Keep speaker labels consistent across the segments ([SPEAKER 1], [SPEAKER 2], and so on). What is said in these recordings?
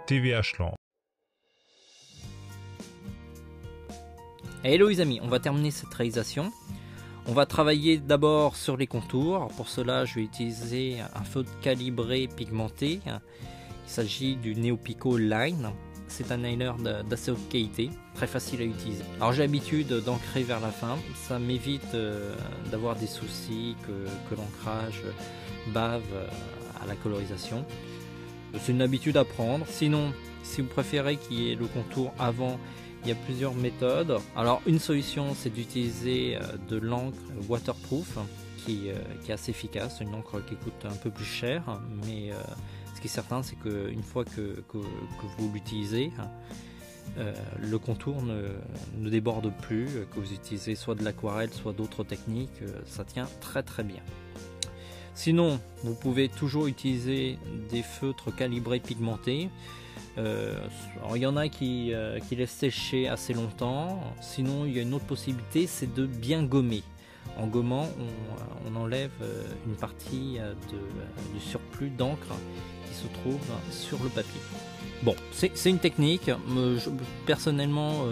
[SPEAKER 1] TVH Land.
[SPEAKER 2] Hello les amis, on va terminer cette réalisation. On va travailler d'abord sur les contours. Pour cela, je vais utiliser un feutre calibré pigmenté. Il s'agit du Neopico Line. C'est un liner d'assez haute qualité, très facile à utiliser. Alors j'ai l'habitude d'ancrer vers la fin. Ça m'évite d'avoir des soucis que l'ancrage bave à la colorisation. C'est une habitude à prendre. Sinon, si vous préférez qu'il y ait le contour avant, il y a plusieurs méthodes. Alors une solution, c'est d'utiliser de l'encre waterproof qui est assez efficace, une encre qui coûte un peu plus cher, mais ce qui est certain, c'est qu'une fois que vous l'utilisez, le contour ne déborde plus, que vous utilisez soit de l'aquarelle, soit d'autres techniques, ça tient très très bien. Sinon, vous pouvez toujours utiliser des feutres calibrés pigmentés. Alors, il y en a qui laissent sécher assez longtemps. Sinon, il y a une autre possibilité, c'est de bien gommer. En gommant, on enlève une partie du surplus d'encre qui se trouve sur le papier. Bon, c'est une technique. Personnellement,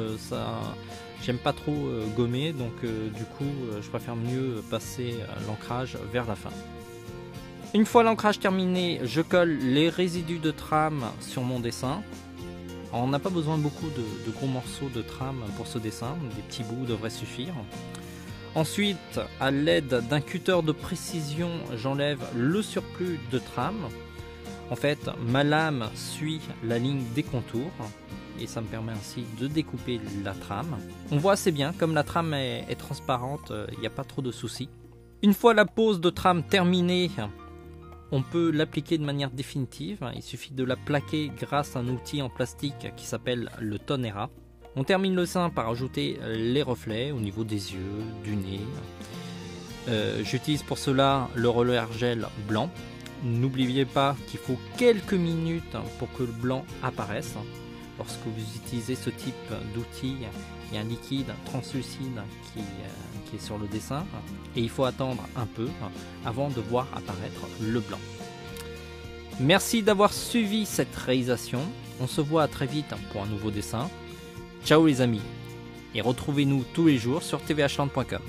[SPEAKER 2] j'aime pas trop gommer, donc du coup, je préfère mieux passer l'ancrage vers la fin. Une fois l'ancrage terminé, je colle les résidus de trame sur mon dessin. Alors, on n'a pas besoin beaucoup de gros morceaux de trame pour ce dessin, des petits bouts devraient suffire. Ensuite, à l'aide d'un cutter de précision, j'enlève le surplus de trame. En fait, ma lame suit la ligne des contours et ça me permet ainsi de découper la trame. On voit assez bien, comme la trame est transparente, il n'y a pas trop de soucis. Une fois la pose de trame terminée, on peut l'appliquer de manière définitive. Il suffit de la plaquer grâce à un outil en plastique qui s'appelle le Tonera. On termine le dessin par ajouter les reflets au niveau des yeux, du nez. J'utilise pour cela le roller gel blanc. N'oubliez pas qu'il faut quelques minutes pour que le blanc apparaisse. Lorsque vous utilisez ce type d'outil, il y a un liquide translucide qui est sur le dessin et il faut attendre un peu avant de voir apparaître le blanc. Merci d'avoir suivi cette réalisation. On se voit très vite pour un nouveau dessin. Ciao les amis et retrouvez-nous tous les jours sur tvhland.com.